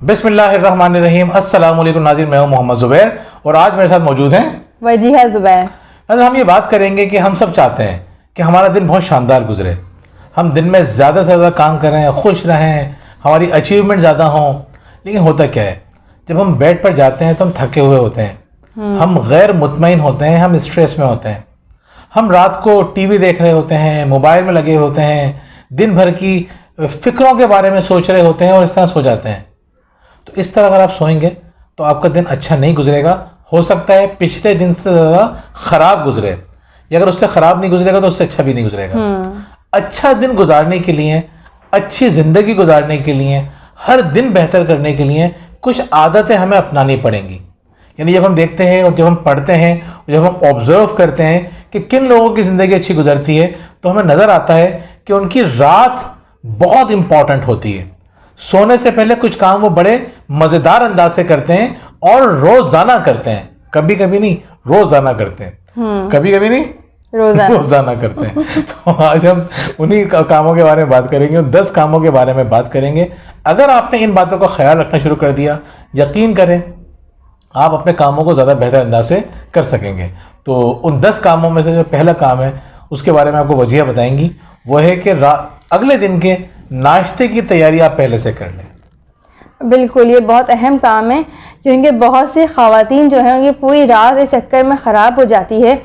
बिस्मिल्लाहिर्रहमानिर्रहीम। अस्सलाम वालेकुम नाज़रीन, मैं हूं मोहम्मद ज़ुबैर और आज मेरे साथ मौजूद हैं वजीहा ज़ुबैर। हम ये बात करेंगे कि हम सब चाहते हैं कि हमारा दिन बहुत शानदार गुजरे, हम दिन में ज़्यादा से ज़्यादा काम करें, खुश रहें, हमारी अचीवमेंट ज़्यादा हों। लेकिन होता क्या है, जब हम बेड पर जाते हैं तो हम थके हुए होते हैं, हम गैर मुतमईन होते हैं, हम स्ट्रेस में होते हैं, हम रात को टीवी देख रहे होते हैं, मोबाइल में लगे होते हैं, दिन भर की फिक्रों के बारे में सोच रहे होते हैं और इस तरह सो जाते हैं। तो इस तरह अगर आप सोएंगे तो आपका दिन अच्छा नहीं गुजरेगा। हो सकता है पिछले दिन से ज़्यादा ख़राब गुजरे, या अगर उससे ख़राब नहीं गुजरेगा तो उससे अच्छा भी नहीं गुजरेगा। अच्छा दिन गुजारने के लिए, अच्छी ज़िंदगी गुजारने के लिए, हर दिन बेहतर करने के लिए कुछ आदतें हमें अपनानी पड़ेंगी। यानी जब हम देखते हैं और जब हम पढ़ते हैं, जब हम ऑब्जर्व करते हैं कि किन लोगों की ज़िंदगी अच्छी गुजरती है, तो हमें नज़र आता है कि उनकी रात बहुत इंपॉर्टेंट होती है। सोने से पहले कुछ काम वो बड़े मज़ेदार अंदाज से करते हैं और रोज़ाना करते हैं, कभी कभी नहीं, रोज़ाना करते हैं, कभी कभी नहीं, रोज़ाना करते हैं। तो आज हम उन्हीं कामों के बारे में बात करेंगे, 10 कामों के बारे में बात करेंगे। अगर आपने इन बातों का ख्याल रखना शुरू कर दिया, यकीन करें आप अपने कामों को ज़्यादा बेहतर अंदाज से कर सकेंगे। तो उन 10 कामों में से जो पहला काम है उसके बारे में आपको वजीहा बताएंगी, वो है कि अगले दिन के नाश्ते की तैयारी आप पहले से कर लें। बिल्कुल, ये बहुत अहम काम है क्योंकि बहुत सी ख़वातीन जो हैं उनकी पूरी रात इस चक्कर में ख़राब हो जाती है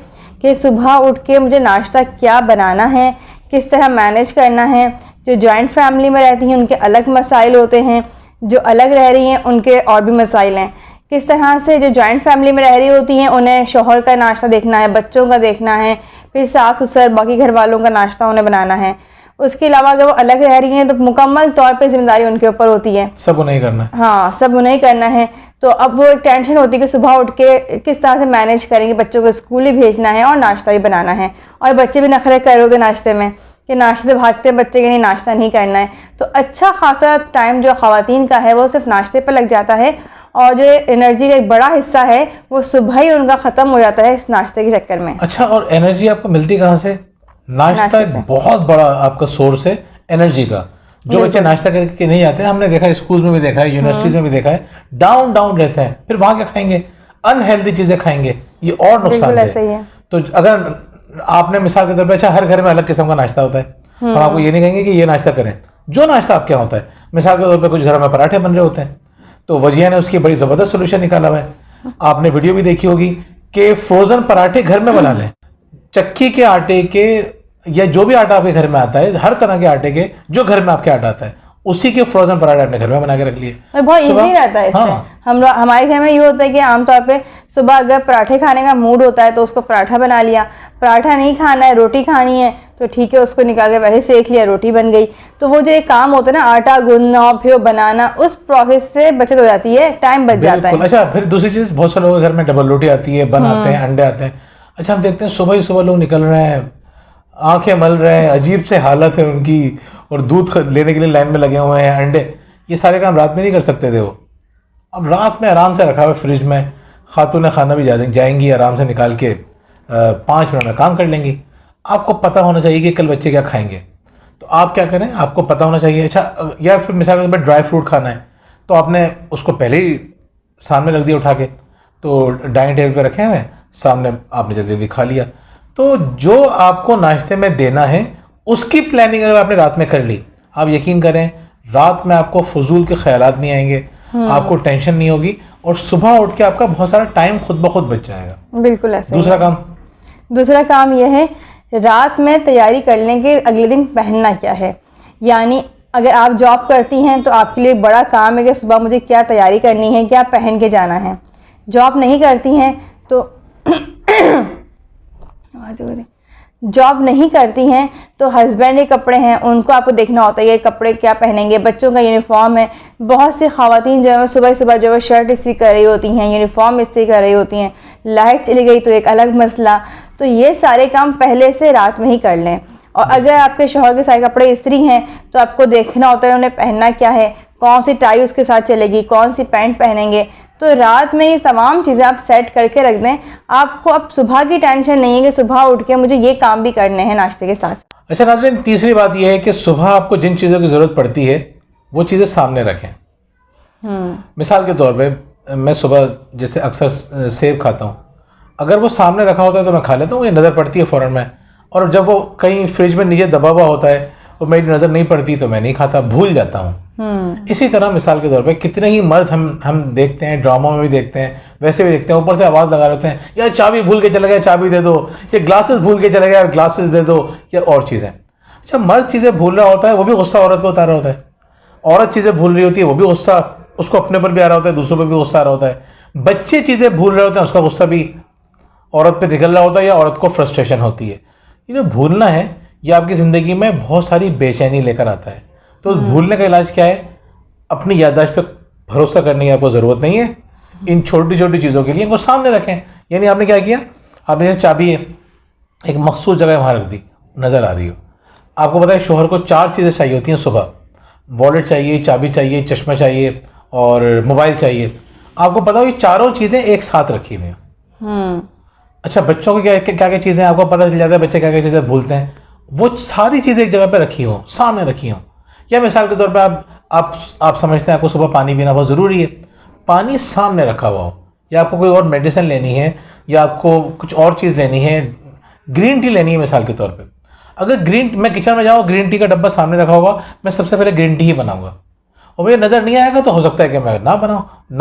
कि सुबह उठ के मुझे नाश्ता क्या बनाना है, किस तरह मैनेज करना है। जो जॉइंट फैमिली में रहती हैं उनके अलग मसाइल होते हैं, जो अलग रह रही हैं उनके और भी मसाइल हैं। किस तरह से जो जॉइंट फैमिली में रह रही होती हैं उन्हें शोहर का नाश्ता देखना है, बच्चों का देखना है, फिर सास ससुर बाकी घर वालों का नाश्ता उन्हें बनाना है। उसके अलावा अगर वो अलग रह रही हैं तो मुकम्मल तौर पे जिम्मेदारी उनके ऊपर होती है, सब उन्हें ही करना है। हाँ, सब उन्हें ही करना है। तो अब वो एक टेंशन होती है कि सुबह उठ के किस तरह से मैनेज करेंगे, बच्चों को स्कूल ही भेजना है और नाश्ता भी बनाना है। और बच्चे भी नखरे कर रहे होते नाश्ते में कि नाश्ते से भागते हैं बच्चे के नहीं, नाश्ता नहीं करना है। तो अच्छा खासा टाइम जो ख़वातीन का है वो सिर्फ नाश्ते पर लग जाता है और जो एनर्जी का एक बड़ा हिस्सा है वो सुबह ही उनका ख़त्म हो जाता है इस नाश्ते के चक्कर में। अच्छा, और एनर्जी आपको मिलती कहाँ से? नाश्ता एक बहुत बड़ा आपका सोर्स है एनर्जी का। जो बच्चे नाश्ता करके नहीं आते, हमने देखा है, स्कूल में भी देखा है, यूनिवर्सिटीज में भी देखा है, डाउन डाउन रहते हैं, फिर वहाँ क्या खाएंगे? अनहेल्दी चीज़ें खाएंगे, ये और नुकसानदेह है। तो अगर आपने मिसाल के तौर पर, अच्छा हर घर में अलग किस्म का नाश्ता होता है, हम आपको ये नहीं कहेंगे कि ये नाश्ता करें, जो नाश्ता आपके यहाँ होता है। मिसाल के तौर पर कुछ घरों में पराठे बन रहे होते हैं, तो वजिया ने उसकी बड़ी ज़बरदस्त सोल्यूशन निकाला हुआ है। आपने वीडियो भी देखी होगी कि फ्रोज़न पराठे घर में बना लें, चक्की के आटे के या जो भी आटा आपके घर में आता है, हर तरह के आटे के जो घर में आपके आटा आता है, उसी के फ्रोजन पराठे अपने घर में बना के रख लिए। बहुत इजी रहता है इससे। हाँ। हमारे घर में ये होता है कि आमतौर पे सुबह अगर पराठे खाने का मूड होता है तो उसको पराठा बना लिया, पराठा नहीं खाना है, रोटी खानी है तो ठीक है, उसको निकाल के वैसे सेक लिया, रोटी बन गई। तो वो जो एक काम होता है ना, आटा गूंदना फिर बनाना, उस प्रोसेस से बचत हो जाती है, टाइम बच जाता है। अच्छा, फिर दूसरी चीज़, बहुत सारे लोगों के घर में डबल रोटी आती है, बन आते हैं, अंडे आते हैं। अच्छा, हम देखते हैं सुबह ही सुबह लोग निकल रहे हैं, आंखें मल रहे हैं, अजीब से हालत है उनकी, और दूध लेने के लिए लाइन में लगे हुए हैं, अंडे, ये सारे काम रात में नहीं कर सकते थे वो। अब रात में आराम से रखा हुआ फ्रिज में, खातून खाना भी जाएंगी, आराम से निकाल के 5 मिनट में काम कर लेंगी। आपको पता होना चाहिए कि कल बच्चे क्या खाएंगे, तो आप क्या करें, आपको पता होना चाहिए। अच्छा, या फिर मिसाल के तौर पर ड्राई फ्रूट खाना है तो आपने उसको पहले ही सामने रख दिया उठा के, तो डाइनिंग टेबल पर रखे हुए सामने, आपने जल्दी जल्दी खा लिया। तो जो आपको नाश्ते में देना है उसकी प्लानिंग अगर आपने रात में कर ली, आप यकीन करें रात में आपको फजूल के ख्यालात नहीं आएंगे, आपको टेंशन नहीं होगी, और सुबह उठ के आपका बहुत सारा टाइम खुद ब खुद बच जाएगा। बिल्कुल ऐसा। दूसरा काम यह है रात में तैयारी कर लें कि अगले दिन पहनना क्या है। यानी अगर आप जॉब करती हैं तो आपके लिए बड़ा काम है कि सुबह मुझे क्या तैयारी करनी है, क्या पहन के जाना है। जॉब नहीं करती हैं तो जॉब नहीं करती हैं तो हस्बैंड के कपड़े हैं, उनको आपको देखना होता है ये कपड़े क्या पहनेंगे, बच्चों का यूनिफॉर्म है। बहुत सी ख़वातीन जो है सुबह सुबह जो है शर्ट इस्त्री कर रही होती हैं, यूनिफॉर्म इस्त्री कर रही होती हैं, लाइट चली गई तो एक अलग मसला। तो ये सारे काम पहले से रात में ही कर लें। और अगर आपके शौहर के सारे कपड़े इस्त्री हैं तो आपको देखना होता है उन्हें पहनना क्या है, कौन सी टाई उसके साथ चलेगी, कौन सी पैंट पहनेंगे। तो रात में ये तमाम चीज़ें आप सेट करके रख दें, आपको अब सुबह की टेंशन नहीं है कि सुबह उठ के मुझे ये काम भी करने हैं नाश्ते के साथ। अच्छा नाज़रीन, तीसरी बात यह है कि सुबह आपको जिन चीज़ों की ज़रूरत पड़ती है वो चीज़ें सामने रखें। मिसाल के तौर पे मैं सुबह जैसे अक्सर सेब खाता हूँ, अगर वो सामने रखा होता है तो मैं खा लेता हूँ, मुझे नज़र पड़ती है फ़ौरन में, और जब वो कहीं फ्रिज में नीचे दबा हुआ होता है और मेरी नज़र नहीं पड़ती तो मैं नहीं खाता, भूल जाता हूँ। इसी तरह मिसाल के तौर पे कितने ही मर्द हम देखते हैं, ड्रामा में भी देखते हैं, वैसे भी देखते हैं, ऊपर से आवाज़ लगा लेते हैं, यार चाबी भूल के चला गया, चाबी दे दो, या ग्लासेस भूल के चला गया, ग्लासेस दे दो, या और चीज़ें। अच्छा, मर्द चीज़ें भूल रहा होता है, वो भी गुस्सा औरत को उतार रहा होता है, औरत चीज़ें भूल रही होती है, वो भी गुस्सा उसको अपने पर भी आ रहा होता है, दूसरों पर भी गुस्सा आ रहा होता है, बच्चे चीज़ें भूल रहे होते हैं, उसका गुस्सा भी औरत पे निकल रहा होता है या औरत को फ्रस्ट्रेशन होती है। ये जो भूलना है ये आपकी ज़िंदगी में बहुत सारी बेचैनी लेकर आता है। तो भूलने का इलाज क्या है? अपनी याददाश्त पे भरोसा करने की आपको ज़रूरत नहीं है। इन छोटी छोटी चीज़ों के लिए इनको सामने रखें। यानी आपने क्या किया, आपने जैसे चाबी है एक मखसूस जगह वहाँ रख दी, नज़र आ रही हो, आपको पता है शोहर को 4 चीज़ें चाहिए होती हैं सुबह, वॉलेट चाहिए, चाबी चाहिए, चश्मा चाहिए और मोबाइल चाहिए। आपको पता हो ये चारों चीज़ें एक साथ रखी हुई हैं। अच्छा, बच्चों को क्या क्या क्या चीज़ें आपको पता चल जाता है, बच्चे क्या क्या चीज़ें भूलते हैं, वो सारी चीज़ें एक जगह पे रखी हो, सामने रखी हो। या मिसाल के तौर पे आप समझते हैं आपको सुबह पानी पीना बहुत ज़रूरी है, पानी सामने रखा हुआ हो, या आपको कोई और मेडिसिन लेनी है या आपको कुछ और चीज़ लेनी है, ग्रीन टी लेनी है मिसाल के तौर पर, अगर मैं किचन में जाऊँ ग्रीन टी का डब्बा सामने रखा होगा, मैं सबसे पहले ग्रीन टी ही बनाऊँगा, और मुझे नज़र नहीं आएगा तो हो सकता है कि मैं ना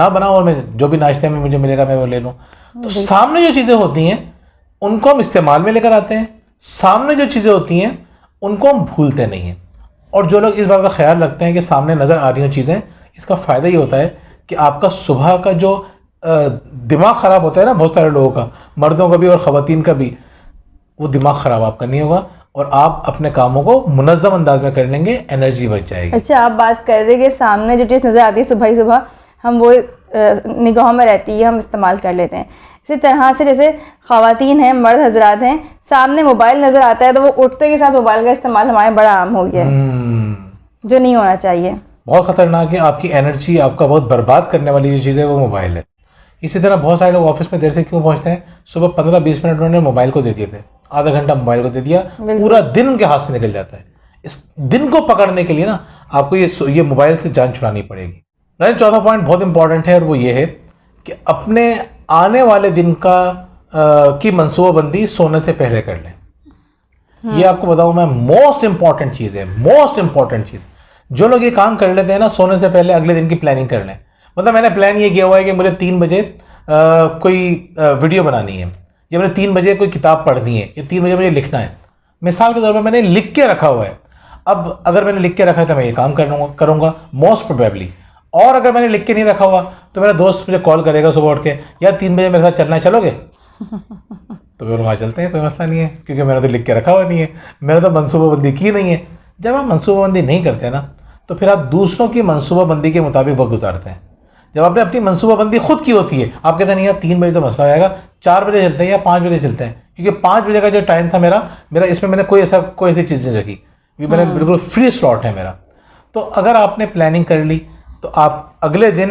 बनाऊँ और मैं जो भी नाश्ते में मुझे मिलेगा मैं वो ले लूँ। तो सामने जो चीज़ें होती हैं उनको हम इस्तेमाल में लेकर आते हैं, सामने जो चीज़ें होती हैं उनको हम भूलते नहीं हैं। और जो लोग इस बात का ख्याल रखते हैं कि सामने नज़र आ रही हो चीज़ें, इसका फ़ायदा ये होता है कि आपका सुबह का जो दिमाग ख़राब होता है ना, बहुत सारे लोगों का, मर्दों का भी और ख़वातीन का भी, वो दिमाग ख़राब आपका नहीं होगा और आप अपने कामों को मुनज़्ज़म अंदाज में कर लेंगे, एनर्जी बच जाएगी। अच्छा, आप बात कर रहे कि सामने जो चीज़ नज़र आती है सुबह ही सुबह हम वो निगाहों में रहती है, हम इस्तेमाल कर लेते हैं। इसी तरह से जैसे ख़वातीन हैं, मर्द हजरात हैं, सामने मोबाइल नज़र आता है तो वो उठते के साथ मोबाइल का इस्तेमाल हमारे बड़ा आम हो गया है, जो नहीं होना चाहिए। बहुत ख़तरनाक है, आपकी एनर्जी, आपका बहुत बर्बाद करने वाली जो चीज़ है वो मोबाइल है। इसी तरह बहुत सारे लोग ऑफिस में देर से क्यों पहुंचते हैं? सुबह 15-20 मिनट उन्होंने मोबाइल को दे दिए थे, आधा घंटा मोबाइल को दे दिया, पूरा दिन उनके हाथ से निकल जाता है। इस दिन को पकड़ने के लिए ना आपको ये मोबाइल से जान छुड़ानी पड़ेगी। राइट, चौथा पॉइंट बहुत इंपॉर्टेंट है और वो ये है कि अपने आने वाले दिन की मनसूबाबंदी सोने से पहले कर लें। ये आपको बताऊं मैं, मोस्ट इंपॉर्टेंट चीज़ है, मोस्ट इंपॉर्टेंट चीज़। जो लोग ये काम कर लेते हैं ना, सोने से पहले अगले दिन की प्लानिंग कर लें। मतलब मैंने प्लान ये किया हुआ है कि मुझे 3 बजे कोई वीडियो बनानी है, या मैंने 3 बजे कोई किताब पढ़नी है, या 3 बजे मुझे लिखना है। मिसाल के तौर पर मैंने लिख के रखा हुआ है। अब अगर मैंने लिख के रखा है तो मैं ये काम करूँगा मोस्ट प्रोबेबली। और अगर मैंने लिख के नहीं रखा हुआ तो मेरा दोस्त मुझे कॉल करेगा सुबह उठ के, यार 3 बजे मेरे साथ चलना है, चलोगे? तो फिर वहाँ चलते हैं, कोई मसला नहीं है, क्योंकि मैंने तो लिख के रखा हुआ नहीं है, मैंने तो मनसूबाबंदी की नहीं है। जब आप मनसूबाबंदी नहीं करते ना तो फिर आप दूसरों की मनसूबाबंदी के मुताबिक वक्त गुजारते हैं। जब आपने अपनी मनसूबाबंदी खुद की होती है, आप कहते नहीं यार 3 बजे तो मसला आएगा, 4 बजे चलते हैं या 5 बजे चलते हैं, क्योंकि 5 बजे का जो टाइम था मेरा इसमें मैंने कोई ऐसी चीज़ नहीं रखी, मैंने बिल्कुल फ्री स्लॉट है मेरा। तो अगर आपने प्लानिंग कर ली तो आप अगले दिन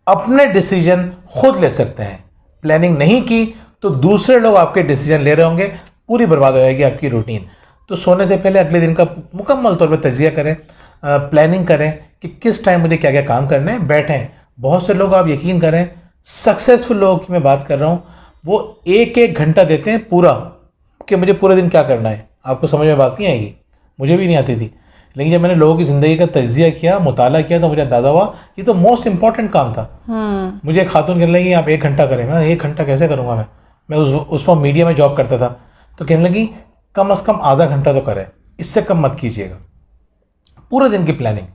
अपने डिसीजन खुद ले सकते हैं। प्लानिंग नहीं की तो दूसरे लोग आपके डिसीजन ले रहे होंगे, पूरी बर्बाद हो जाएगी आपकी रूटीन। तो सोने से पहले अगले दिन का मुकम्मल तौर पर तजिया करें, प्लानिंग करें कि किस टाइम मुझे क्या क्या काम करने हैं, बैठें। बहुत से लोग, आप यकीन करें, सक्सेसफुल लोगों की मैं बात कर रहा हूँ, वो 1-1 घंटा देते हैं पूरा कि मुझे पूरे दिन क्या करना है। आपको समझ में बात नहीं आएगी, मुझे भी नहीं आती थी, लेकिन जब मैंने लोगों की ज़िंदगी का तज्जिया किया, मुताला किया, तो मुझे अंदाज़ा हुआ ये तो मोस्ट इंपॉर्टेंट काम था। मुझे एक खातून कहने लगी आप 1 घंटा करें। मैं 1 घंटा कैसे करूँगा? मैं उस वक्त मीडिया में जॉब करता था, तो कहने लगी कम से कम आधा घंटा तो करें, इससे कम मत कीजिएगा। पूरे दिन की प्लानिंग,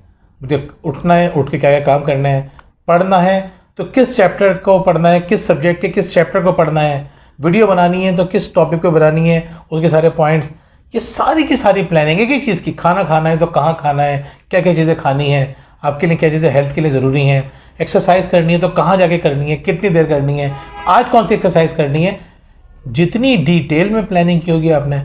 मुझे उठना है, उठ के क्या क्या काम करने हैं, पढ़ना है तो किस चैप्टर को पढ़ना है, किस सब्जेक्ट के किस चैप्टर को पढ़ना है, वीडियो बनानी है तो किस टॉपिक पे बनानी है, उसके सारे पॉइंट्स, ये सारी की सारी प्लानिंग एक ही चीज़ की। खाना खाना है तो कहाँ खाना है, क्या क्या चीज़ें खानी है, आपके लिए क्या चीज़ें हेल्थ के लिए ज़रूरी हैं, एक्सरसाइज करनी है तो कहाँ जाके करनी है, कितनी देर करनी है, आज कौन सी एक्सरसाइज करनी है। जितनी डिटेल में प्लानिंग की होगी आपने,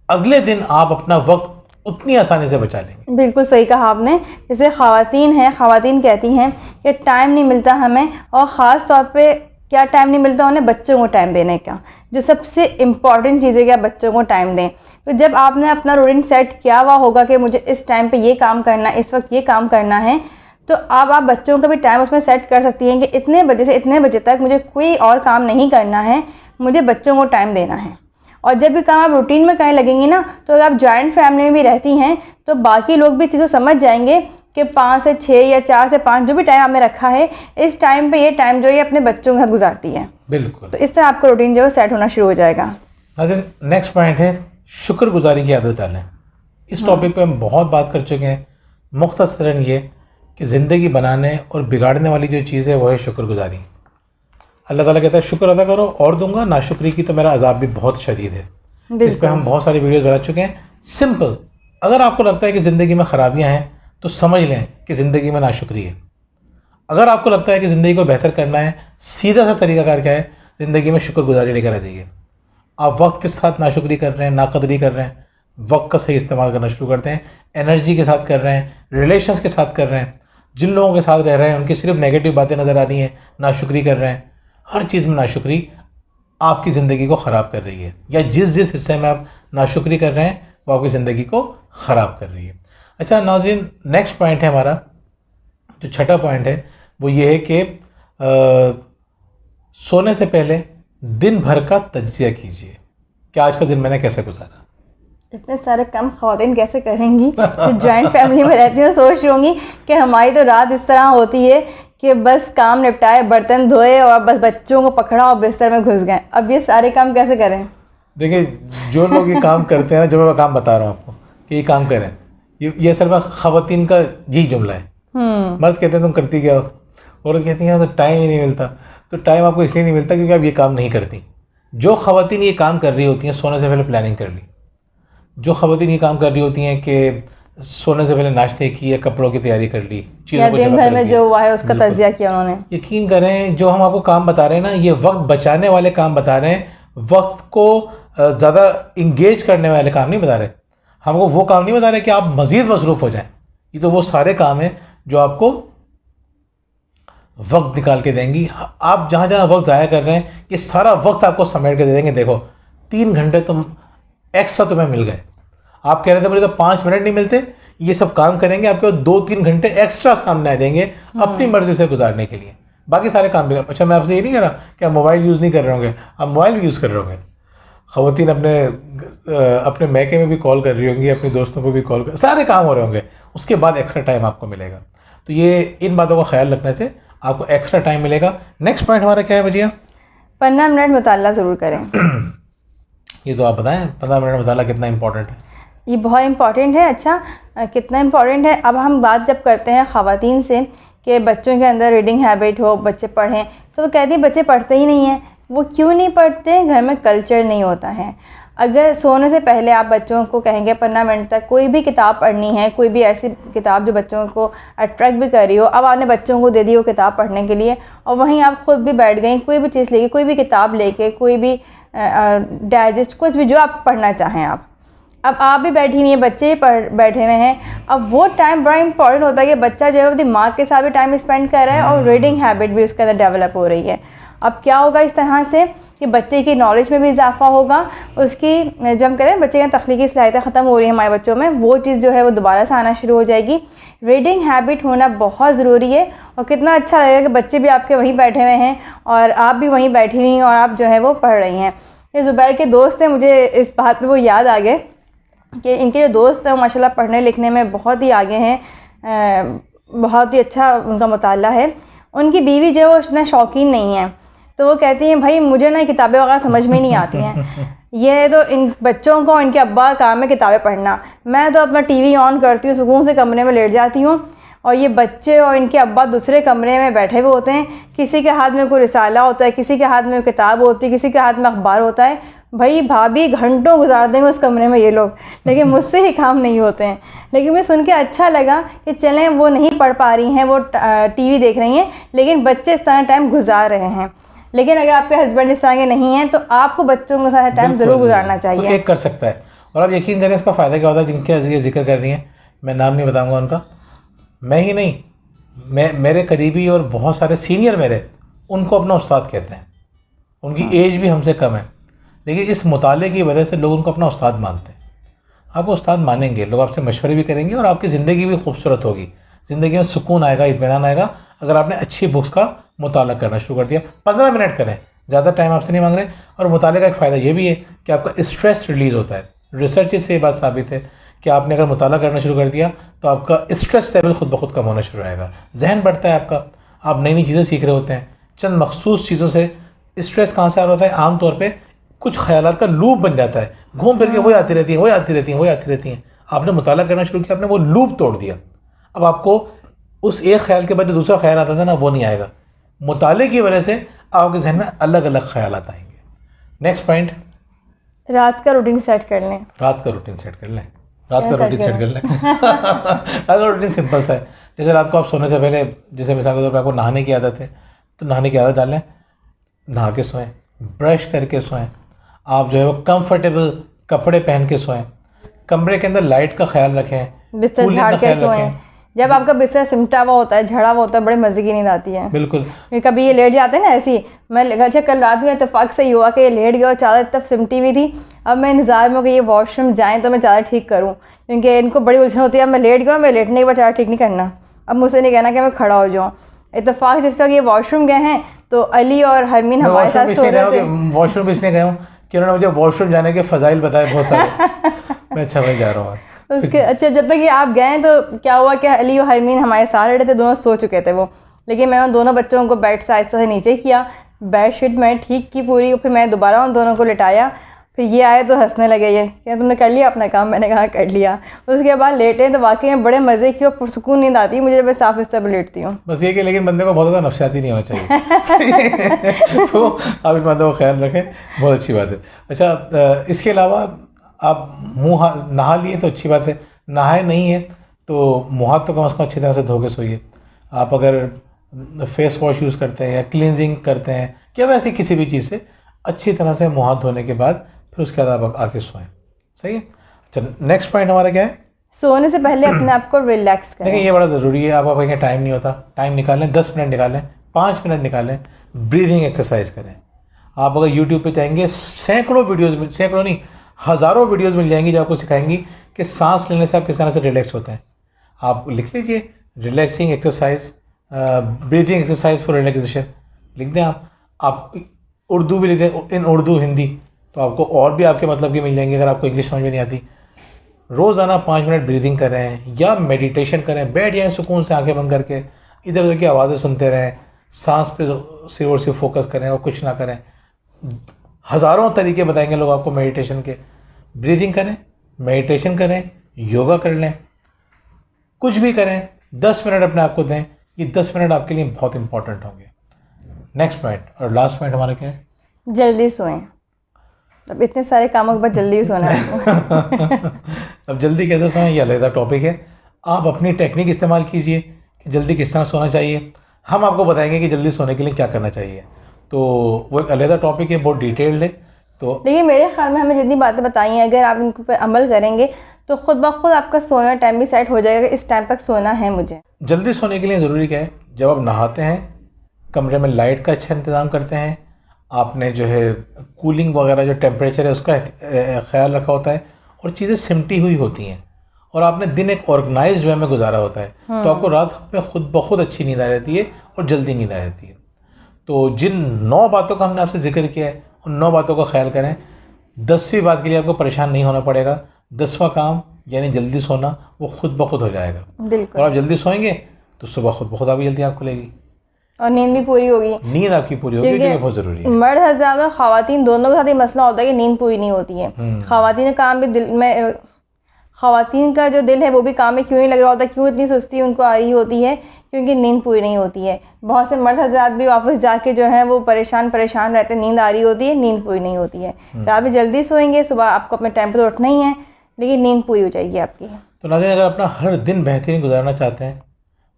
अगले दिन आप अपना वक्त उतनी आसानी से बचा लेंगे। बिल्कुल सही कहा आपने। जैसे ख़वातीन कहती हैं कि टाइम नहीं मिलता हमें, और ख़ास तौर पे क्या टाइम नहीं मिलता उन्हें, बच्चों को टाइम देने का। जो सबसे इम्पॉर्टेंट चीज़ है कि आप बच्चों को टाइम दें। तो जब आपने अपना रूटीन सेट किया हुआ होगा कि मुझे इस टाइम पे ये काम करना है, इस वक्त ये काम करना है, तो अब आप बच्चों का भी टाइम उसमें सेट कर सकती हैं कि इतने बजे से इतने बजे तक मुझे कोई और काम नहीं करना है, मुझे बच्चों को टाइम देना है। और जब भी काम आप रूटीन में करने लगेंगी ना, तो अगर आप जॉइंट फैमिली में भी रहती हैं तो बाकी लोग भी चीज़ों समझ जाएंगे कि 5 से 6 या 4 से 5 जो भी टाइम आपने रखा है, इस टाइम पे ये टाइम जो है अपने बच्चों के साथ गुजारती है। बिल्कुल। तो इस तरह आपका रूटीन जो है सेट होना शुरू हो जाएगा। नाज़रीन, नेक्स्ट पॉइंट है शुक्रगुजारी की आदत डालें। इस टॉपिक पे हम बहुत बात कर चुके हैं। मुख्तसरन ये कि ज़िंदगी बनाने और बिगाड़ने वाली जो चीज़ है वो है शुक्रगुजारी। अल्लाह ताला कहता है शुक्र अदा करो और दूंगा, नाशुक्री की तो मेरा अजाब भी बहुत शदीद है। इस पे हम बहुत सारी वीडियोस बना चुके हैं। सिंपल, अगर आपको लगता है कि ज़िंदगी में ख़राबियाँ हैं तो समझ लें कि ज़िंदगी में नाशुक्री है। अगर आपको लगता है कि ज़िंदगी को बेहतर करना है, सीधा सा तरीक़ाकार क्या है, ज़िंदगी में शुक्रगुजारी लेकर आ जाइए। आप वक्त के साथ नाशुक्री कर रहे हैं, नाकदरी कर रहे हैं, वक्त का सही इस्तेमाल करना शुरू करते हैं। एनर्जी के साथ कर रहे हैं, रिलेशंस के साथ कर रहे हैं, जिन लोगों के साथ रह रहे हैं उनकी सिर्फ नेगेटिव बातें नज़र आ रही हैं, नाशुक्री कर रहे हैं। हर चीज़ में नाशुक्री आपकी ज़िंदगी को ख़राब कर रही है, या जिस हिस्से में आप नाशुक्री कर रहे हैं वो आपकी ज़िंदगी को ख़राब कर रही है। अच्छा नाज़रीन, नेक्स्ट पॉइंट है हमारा, जो छठा पॉइंट है वो ये है कि सोने से पहले दिन भर का तज्जिया कीजिए कि आज का दिन मैंने कैसे गुजारा। इतने सारे कम ख़वातीन कैसे करेंगी जो जॉइंट फैमिली में रहती हैं, सोच रही होंगी कि हमारी तो रात इस तरह होती है कि बस काम निपटाए, बर्तन धोए और बस बच्चों को पकड़ा और बिस्तर में घुस गए। अब ये सारे काम कैसे करें? देखिए, जो लोग ये काम करते हैं ना, जो मैं काम बता रहा हूँ आपको कि ये काम करें, ये असल में ख़वातीन का यही जुमला है। मर्द कहते हैं तुम करती क्या हो, और कहती हैं तो टाइम ही नहीं मिलता। तो टाइम आपको इसलिए नहीं मिलता क्योंकि आप ये काम नहीं करती। जो ख़वातीन ये काम कर रही होती हैं, सोने से पहले प्लानिंग कर ली। जो ख़वातीन ये काम कर रही होती हैं कि सोने से पहले नाश्ते की या कपड़ों की तैयारी कर ली, चीज़ों को दिन भर में जो हुआ है उसका तज्जिया किया उन्होंने। यकीन करें, जो हम आपको काम बता रहे हैं ना, ये वक्त बचाने वाले काम बता रहे हैं, वक्त को ज़्यादा इंगेज करने वाले काम नहीं बता रहे। हमको वो काम नहीं बता रहे कि आप मज़ीद मसरूफ़ हो जाएं। ये तो वो सारे काम हैं जो आपको वक्त निकाल के देंगी। आप जहाँ जहाँ वक्त ज़ाया कर रहे हैं, ये सारा वक्त आपको समेट के दे देंगे। देखो, 3 घंटे तुम एक्स्ट्रा तुम्हें मिल गए। आप कह रहे थे मुझे तो 5 मिनट नहीं मिलते, ये सब काम करेंगे, आपके 2-3 घंटे एक्स्ट्रा सामने आ देंगे अपनी मर्ज़ी से गुजारने के लिए। बाकी सारे काम भी। अच्छा, मैं आपसे ये नहीं कह रहा कि आप मोबाइल यूज़ नहीं कर रहे होंगे, आप मोबाइल भी यूज़ कर रहे होंगे। ख़वातीन अपने मैके में भी कॉल कर रही होंगी, अपनी दोस्तों को भी कॉल कर, सारे काम हो रहे होंगे। उसके बाद एक्स्ट्रा टाइम आपको मिलेगा। तो ये इन बातों का ख्याल रखने से आपको एक्स्ट्रा टाइम मिलेगा। नेक्स्ट पॉइंट हमारा क्या है भजिया? 15 मिनट मुताला ज़रूर करें। ये तो आप बताएं, 15 मिनट मुताला कितना इंपॉर्टेंट है? ये बहुत इंपॉर्टेंट है। अच्छा, कितना इंपॉर्टेंट है? अब हम बात जब करते हैं ख़वातीन से कि बच्चों के अंदर रीडिंग हैबिट हो, बच्चे पढ़ें, तो वो कहती हैं बच्चे पढ़ते ही नहीं हैं। वो क्यों नहीं पढ़ते? घर में कल्चर नहीं होता है। अगर सोने से पहले आप बच्चों को कहेंगे 15 मिनट तक कोई भी किताब पढ़नी है, कोई भी ऐसी किताब जो बच्चों को अट्रैक्ट भी कर रही हो, अब आपने बच्चों को दे दी वो किताब पढ़ने के लिए, और वहीं आप खुद भी बैठ गई कोई भी चीज़ लेके, कोई भी किताब लेके, कोई भी डाइजेस्ट, कुछ भी जो आप पढ़ना चाहें अब आप भी बैठी नहीं है, बच्चे ही बैठे हुए हैं। अब वो टाइम बड़ा इंपॉर्टेंट होता है कि बच्चा जो है वो दिमाग के साथ भी टाइम स्पेंड कर रहा है और रीडिंग हैबिट भी उसके अंदर डेवलप हो रही है। अब क्या होगा इस तरह से कि बच्चे की नॉलेज में भी इजाफा होगा, उसकी जब हम कहते हैं बच्चे की तख्लीकी सलाहियतें ख़त्म हो रही हैं हमारे बच्चों में, वो चीज़ जो है वो दोबारा से आना शुरू हो जाएगी। रीडिंग हैबिट होना बहुत ज़रूरी है। और कितना अच्छा लगेगा कि बच्चे भी आपके वहीं बैठे हुए हैं और आप भी वहीं बैठी हुई हैं और आप जो है वो पढ़ रही हैं। ये ज़ुबैर के दोस्त हैं, मुझे इस बात पर वो याद आ गए कि इनके जो दोस्त हैं माशाल्लाह पढ़ने लिखने में बहुत ही आगे हैं, बहुत ही अच्छा उनका मुताला है। उनकी बीवी जो है वो इतना शौकीन नहीं है, तो वो कहती हैं भाई मुझे ना किताबें वगैरह समझ में नहीं आती हैं, ये तो इन बच्चों को इनके अब्बा का काम है किताबें पढ़ना, मैं तो अपना टीवी ऑन करती हूँ, सुकून से कमरे में लेट जाती हूँ, और ये बच्चे और इनके अब्बा दूसरे कमरे में बैठे हुए होते हैं, किसी के हाथ में कोई रिसाला होता है, किसी के हाथ में किताब होती है, किसी के हाथ में अखबार होता है। भाई भाभी घंटों गुजार देंगे उस कमरे में ये लोग, लेकिन मुझसे ही काम नहीं होते हैं। लेकिन मैं सुन के अच्छा लगा कि चलें वो नहीं पढ़ पा रही हैं, वो टीवी देख रही हैं, लेकिन बच्चे इस तरह टाइम गुजार रहे हैं। लेकिन अगर आपके हस्बैंड इस तरह के नहीं हैं तो आपको बच्चों के साथ टाइम ज़रूर गुजारना चाहिए। एक कर सकता है। और आप यकीन करें इसका फ़ायदा क्या होता है, जिनके जिक्र कर रही हैं, मैं नाम नहीं बताऊँगा उनका, मैं ही नहीं, मेरे करीबी और बहुत सारे सीनियर मेरे उनको अपना उस्ताद कहते हैं। उनकी एज भी हमसे कम है, लेकिन इस मुताले की वजह से लोग उनको अपना उस्ताद मानते हैं। आपको उस्ताद मानेंगे, लोग आपसे मशवरे भी करेंगे और आपकी ज़िंदगी भी खूबसूरत होगी। ज़िंदगी में सुकून आएगा, इत्मीनान आएगा अगर आपने अच्छी बुक्स का मुताला करना शुरू कर दिया। 15 मिनट करें, ज़्यादा टाइम आपसे नहीं मांग रहे। और मुताले का एक फ़ायदा ये भी है कि आपका स्ट्रेस रिलीज़ होता है। रिसर्च से ये बात साबित है कि आपने अगर मुताला करना शुरू कर दिया तो आपका स्ट्रेस लेवल खुद ब खुद कम होना शुरू रहेगा, जहन बढ़ता है आपका, आप नई नई चीज़ें सीख रहे होते हैं। चंद मखसूस चीज़ों से स्ट्रेस कहाँ से आ रहा होता है, आमतौर पर कुछ ख्यालात का लूप बन जाता है, घूम फिर के वही आती रहती हैं, वही आती रहती हैं, वही आती रहती हैं। आपने मुताला करना शुरू किया, आपने वो लूप तोड़ दिया। अब आपको उस एक ख्याल के बाद जो दूसरा ख्याल आता था ना, वो नहीं आएगा। मुताले की वजह से आपके जहन में अलग अलग ख्यालात आएंगे। नेक्स्ट पॉइंट, रात का रूटीन सेट कर लें। रात का रूटीन सेट कर लें। रात का रूटीन सेट कर लें। रात का रूटीन सिंपल सा है। जैसे रात को आप सोने से पहले, जैसे मिसाल के तौर पर आपको नहाने की आदत है तो नहाने की आदत डाल लें, नहा के सोएं, ब्रश करके सोएं। आप जो है वो कंफर्टेबल कपड़े पहन के सोएं, कमरे के अंदर लाइट का ख्याल रखें, बिस्तर कूलिंग झाड़ का के ख्याल सोएं। रखें। जब आपका बिस्तर सिमटा हुआ होता है, झड़ा हुआ होता है, बड़े मज़े की नींद आती है। बिल्कुल। कभी ये लेट जाते हैं ना ऐसी, मैं अच्छा कल रात में इत्तेफाक से ये हुआ कि ये लेट गया और चादर तब सिमटी हुई थी। अब मैं इंतज़ार में हूँ कि ये वॉशरूम जाएँ तो मैं चादर ठीक करूँ, क्योंकि इनको बड़ी उलझन होती है। अब मैं लेट गया, मैं लेटने के बाद चादर ठीक नहीं करना, अब मुझसे नहीं कहना कि मैं खड़ा हो जाऊँ। इत्तेफाक जिस तक ये वॉशरूम गए हैं तो अली और हरमीन हमारे साथ सो रहे थे। वॉशरूम इसलिए गया हूँ कि उन्होंने मुझे वॉशरूम जाने के फ़ज़ाइल बताए बहुत सारे। मैं अच्छा भाई जा रहा हूँ। उसके अच्छा जब तक ये आप गए तो क्या हुआ कि अली और हरमीन हमारे साथ रहे थे, दोनों सो चुके थे वो। लेकिन मैं उन दोनों बच्चों को बेड से आहिस्ता से नीचे किया, बेडशीट मैंने ठीक की पूरी, फिर मैं दोबारा उन दोनों को लिटाया। फिर ये आए तो हंसने लगे, ये क्या तुमने कर लिया अपना काम? मैंने कहा कर लिया। उसके बाद लेटे तो वाकई में बड़े मज़े की और पुरसुकून नींद आती है मुझे जब मैं साफ बिस्तर पर लेटती हूँ। बस ये कि लेकिन बंदे को बहुत ज़्यादा नफसियाती नहीं होना चाहिए। तो आप इन बातों का ख्याल रखें, बहुत अच्छी बात है। अच्छा, इसके अलावा आप मुँह नहा लिए तो अच्छी बात है, नहाए नहीं है तो मुँह हाथ तो कम से कम अच्छी तरह से धो के सोइए। आप अगर फेस वॉश यूज़ करते हैं या क्लींजिंग करते हैं या वैसे किसी भी चीज़ से अच्छी तरह से मुँह हाथ धोने के बाद फिर उसके बाद आप आके सोएं। सही है। अच्छा, नेक्स्ट पॉइंट हमारा क्या है? सोने से पहले अपने आप को रिलैक्स करें। देखिए ये बड़ा ज़रूरी है। आप कहेंगे टाइम नहीं होता, टाइम निकालें, 10 मिनट निकालें, 5 मिनट निकालें, ब्रीदिंग एक्सरसाइज करें। आप अगर यूट्यूब पे चाहेंगे सैकड़ों वीडियोज़, सैकड़ों नहीं हज़ारों वीडियोज़ मिल जाएंगी जो आपको सिखाएंगी कि सांस लेने से आप किस तरह से रिलैक्स होते हैं। आप लिख लीजिए relaxing exercise, breathing exercise for relaxation, लिख दें आप उर्दू भी लिख दें, इन उर्दू हिंदी, तो आपको और भी आपके मतलब की मिल जाएंगे अगर आपको इंग्लिश समझ में नहीं आती। रोज़ाना 5 मिनट ब्रीदिंग करें या मेडिटेशन करें, बैठ जाएँ सुकून से आंखें बंद करके, इधर उधर की आवाज़ें सुनते रहें, सांस पे सिर्फ और सिर्फ फोकस करें और कुछ ना करें। हज़ारों तरीके बताएंगे लोग आपको मेडिटेशन के। ब्रीदिंग करें, मेडिटेशन करें, योगा कर लें, कुछ भी करें, 10 मिनट अपने आप को दें। ये 10 मिनट आपके लिए बहुत इंपॉर्टेंट होंगे। नेक्स्ट पॉइंट और लास्ट पॉइंट हमारा क्या है? जल्दी सोएं। अब इतने सारे कामों के बाद जल्दी सोना है। अब जल्दी कैसे सोएं ये अलग टॉपिक है। आप अपनी टेक्निक इस्तेमाल कीजिए कि जल्दी किस तरह सोना चाहिए। हम आपको बताएंगे कि जल्दी सोने के लिए क्या करना चाहिए। तो वो एक अलग टॉपिक है, बहुत डिटेल्ड है। तो लेकिन मेरे ख्याल में हमें जितनी बातें बताई हैं अगर आप इनके ऊपर अमल करेंगे तो खुद ब खुद आपका सोना टाइम भी सेट हो जाएगा। इस टाइम तक सोना है मुझे। जल्दी सोने के लिए ज़रूरी क्या है? जब आप नहाते हैं कमरे में लाइट का अच्छा इंतज़ाम करते हैं, आपने जो है कूलिंग वगैरह जो टेम्परेचर है उसका ख्याल रखा होता है और चीज़ें सिमटी हुई होती हैं और आपने दिन एक ऑर्गेनाइज्ड वे में गुजारा होता है, तो आपको रात में खुद ब खुद अच्छी नींद आ जाती है और जल्दी नींद आ जाती है। तो जिन 9 बातों का हमने आपसे जिक्र किया है उन 9 बातों का ख्याल करें। 10वीं बात के लिए आपको परेशान नहीं होना पड़ेगा। 10वां काम यानी जल्दी सोना वो खुद ब खुद हो जाएगा। बिल्कुल। और आप जल्दी सोएंगे तो सुबह खुद ब खुद आपकी जल्दी आँख खुलेगी और नींद भी पूरी होगी। नींद आपकी पूरी होगी, जो कि बहुत ज़रूरी है। मर्द हज़रात और ख़वातीन दोनों के साथ ये मसला होता है कि नींद पूरी नहीं होती है। ख़वातीन का काम भी दिल में, ख़वातीन का जो दिल है वो भी काम में क्यों नहीं लग रहा होता, क्यों इतनी सुस्ती उनको आ रही होती है, क्योंकि नींद पूरी नहीं होती है। बहुत से मर्द हज़रात भी ऑफिस जाके जो है वो परेशान रहते हैं, नींद आ रही होती है, नींद पूरी नहीं होती है। रात में जल्दी सोएंगे, सुबह आपको अपने टाइम पर तो उठना ही है, लेकिन नींद पूरी हो जाएगी आपकी। तो नाज़रीन, अगर अपना हर दिन बेहतरीन गुजारना चाहते हैं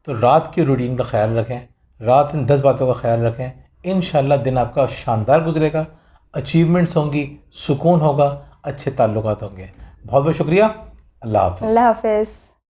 तो रात की रूटीन का ख्याल रखें, रात इन 10 बातों का ख्याल रखें। इंशाल्लाह दिन आपका शानदार गुजरेगा, अचीवमेंट्स होंगी, सुकून होगा, अच्छे ताल्लुकात होंगे। बहुत बहुत शुक्रिया। अल्लाह हाफ़िज़। अल्लाह हाफ़िज़।